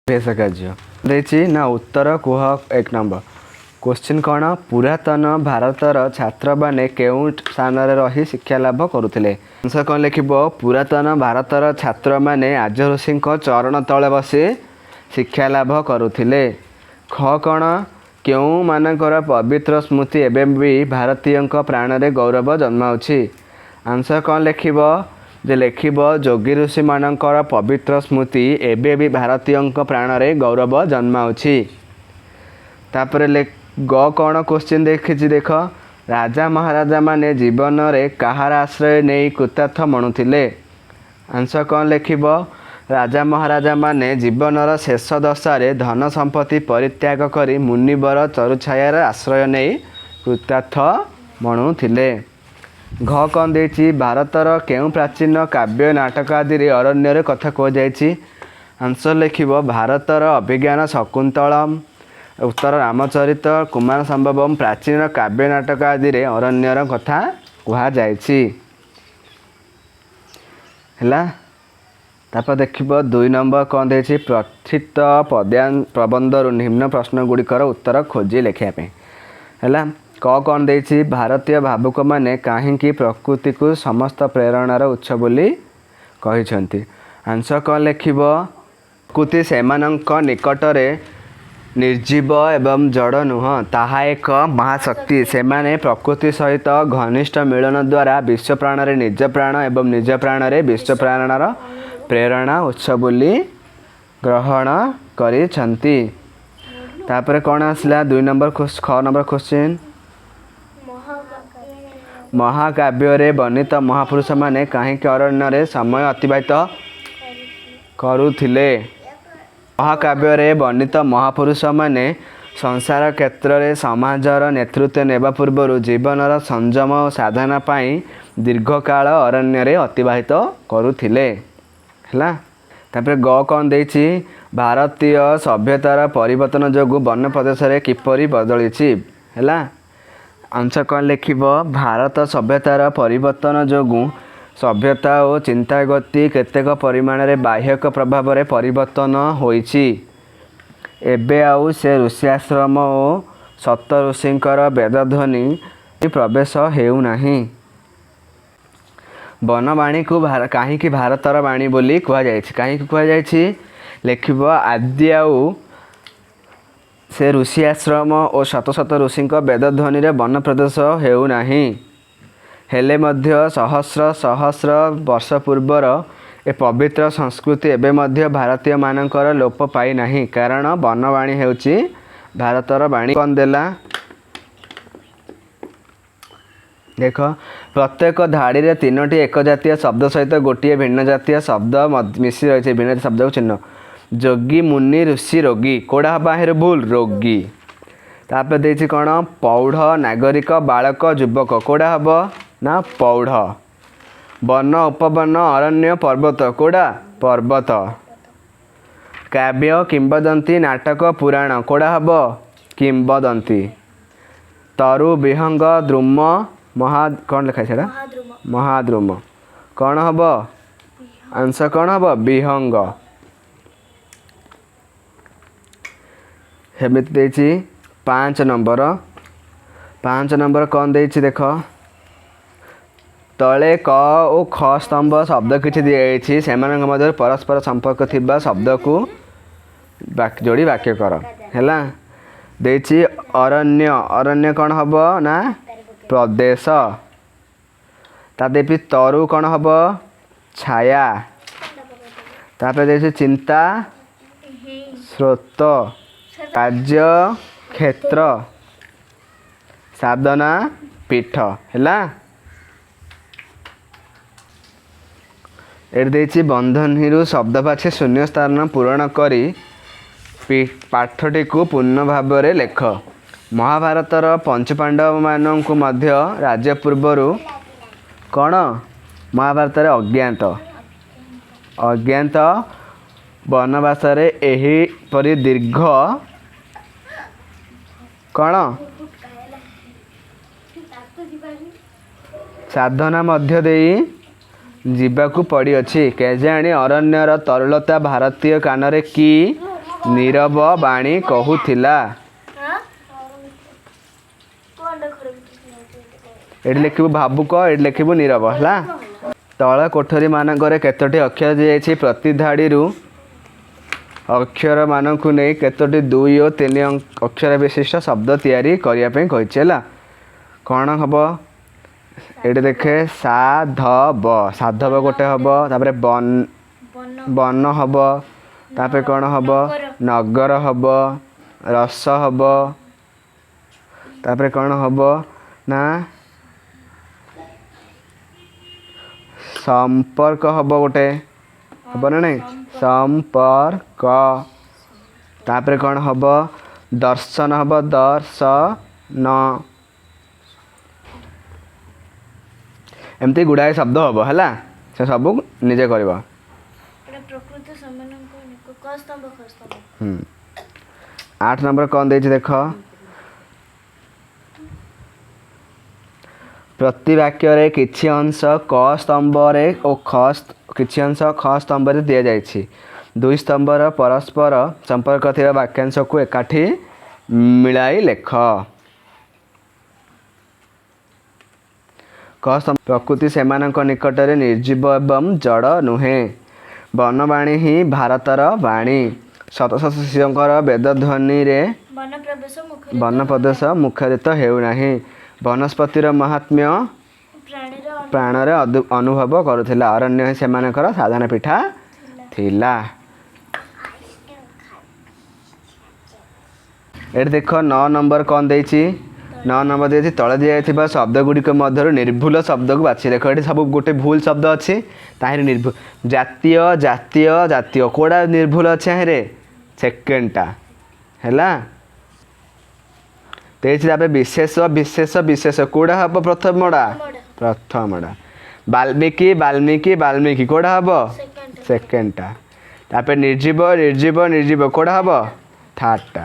Base कार्य देछि ना उत्तर कुह। एक नंबर क्वेश्चन कौन पुरातन भारतर छात्र माने केउ स्थान रही शिक्षा लाभ करुले। आंसर कौन लिख पुरातन भारतर छात्र माने आज ऋषि चरण तले बसी शिक्षा लाभ करुले। ख कौन केउ मानकर पवित्र स्मृति एवं भी भारतीय प्राण में गौरव जन्माउछि। आंसर कौन लिख जे लिख जोगी ऋषि मानकर पवित्र स्मृति एवं भी भारतीय प्राण में गौरव जन्माउछि। तापर ग कौन क्वेश्चन देखी देख राजा महाराजा माने जीवन रे कहार आश्रय नहीं कृतार्थ मणुले। आंसर कौन लिख राजा महाराजा माने जीवनर शेष दशारे धन संपत्ति परित्याग करी मुनिवर चरुछायार आश्रय नहीं कृतार्थ मणुले। घ कौन देछि भारतर केउ प्राचीन काव्य नाटक आदि अरण्य कथा कहुଯାଇଛି। आंसर लिख भारतर अभिज्ञान शकुंतलम उत्तर रामचरित कुमार संभवम प्राचीन काव्य नाटक आदि अरण्यर कथा कहुଯାଇଛି। तापर देख 2 नंबर कौन देछि प्रथित प्रबंधर निम्न प्रश्न गुड़िकर उत्तर खोजी लिखापी है। क कौन देछि भारतीय भावुक माने कहीं प्रकृति को समस्त प्रेरणार उत्स बोली कहिसंती। आंसर कौन लिख प्रकृति सेमानंक निकटरे निर्जीव एवं जड़ नुह ताहा एक महाशक्ति। सेमाने प्रकृति सहित घनिष्ठ मिलन द्वारा विश्व प्राण रे निज प्राण एवं निज प्राण रे विश्व प्राणर प्रेरणा उत्स बोली ग्रहण करिसंती। तापर कौन आसला 2 नंबर ख नंबर क्वेश्चन महाकाव्य रे वर्णित महापुरुष माने कहीं अरण्य रे समय अतिबाहित करुथिले। महाकाव्य रे वर्णित महापुरुष माने संसार क्षेत्र में समाजर नेतृत्व नेबा पूर्व जीवनर संयम और साधना पाई दीर्घकाल अरण्य रे अतिबाहित करुथिले है। तापर ग कौन देछि भारतीय सभ्यतार परिवर्तन जोगु वन प्रदेश रे किपरि बदलिछि है। आंसर कौन लिख भारत सभ्यतार परिवर्तन जोगु सभ्यता और चिंता गति केतेक परिमाण रे बाह्यक प्रभाव रे परिवर्तन होइछि। एबे आउ से ऋषि आश्रम और सत ऋषिंकर वेदध्वनि प्रवेश हेउ नाही। वनवाणी को कहीं भारतर वाणी बोली कहुଯାଇଛି। कहीं कहुଯାଇଛି लिख आदि आउ से ऋषि आश्रम और शत शत ऋषि वेदध्वनि रे वन प्रदेश हेउ नाही। हेले मध्य सहस्र सहस्र वर्ष पूर्वर ए पवित्र संस्कृति एवं मध्य भारतीय मानकर लोप पाई नाही कारण वनवाणी हेउची भारतर वाणी। कौन देला देख प्रत्येक धाड़ी रे 3टी एक जातीय शब्द सहित गोटे भिन्न जातीय शब्द मिसी रही भिन्न शब्द को चिन्ह जोगी मुनि ऋषि रोगी कोड़ा बाहर भूल रोगी। तापर देछि कौन पौढ़ नागरिक बालक युवक कोड़ा हम ना पौढ़। वन उपवन अरण्य पर्वत कोड़ा पर्वत। काव्य किंबदंती नाटक पुराण कोड़ा हम किंबदंती। तरु विहंग द्रुम महा कौन लिखा है महाद्रुम कौन हम आंसर कौन हम विहंग। हेमित देछि 5 नंबर कौन देछि देख तले क और ख स्तंभ शब्द किछि दिए सेमानक मध्य परस्पर संपर्क थिबा शब्द को जोड़ी वाक्य कर हैला। देछि अरण्य अरण्य कौन हम ना प्रदेश। तादेपि तरु कौन हम छाया। तापर देछि चिंता स्रोत कार्य क्षेत्र साधना पीठ हैला। एटी बंधन शब्द पाछे शून्य स्थान पूरण करी पाठटी को पूर्ण भाव में लेख। महाभारतर पंचपांडव मानक मध्य राज्य पूर्वर कौन महाभारत अज्ञात अज्ञात वनवास एहीपरि दीर्घ कौन साधना मध्य देई जीवाकू पड़ी अच्छी केजाणी अरण्यर तरुलता भारतीय कान की नीरव बाणी कहूथिला एठी लिखिबु भावुक एठी लिखिबु नीरव हला तळ कोठरी मानकरे केतोटी अक्षर दिए प्रति धाड़ीरू अक्षर मानकु नहीं केतोटी 2 और 3 अक्षर विशिष्ट शब्द तैयारी करिया पे कहिছে हला कौन हम ये देखे साधव साधव गोटे हम तापर बन हम तापर कौन हम नगर हम रस हम तापर कौन हम ना संपर्क हम गोटे हम ना नहीं संपर्क तापर कौन हम दर्शन हम दर्शन एमती गुड़ाए शब्द हम है से सब निजे कर 8 नंबर कौन दे देख प्रति वाक्य किछि अंश क स्तंभ और किछि अंश ख स्तंभ दि जाइछि 2 स्तंभर परस्पर संपर्क थिबा वाक्यांश को एकाठी मिलाई लेख प्रकृति सेमानक निकटरे निर्जीव एवं जड़ नुहे वनवाणी ही भारतर वाणी शत शत शिशुंकर वेदध्वनि रे वन प्रदेश मुखरित हेउना वनस्पतिर महात्म्य प्राणर अनुभव करुथिला अरण्य ही सेमानकर साधन पीठा थिला एट देख 9 नंबर कौन देछि 9 नंबर दे तले दिया शब्द गुड़िक मध्य निर्भुल शब्द को बाछी देख ये सब गोटे भूल शब्द अच्छी ताहिर निर्भुल जातीय जातीय जातीय कोड़ा निर्भुल अच्छे रे सेकेंडटा है तेज विशेष विशेष विशेष कोड़ा हम प्रथमटा प्रथमटा वाल्मीकि वाल्मीकि वाल्मीकि कोड़ा हम सेकेंडटा तापर निर्जीव निर्जीव निर्जीव कोड़ा हम थर्डटा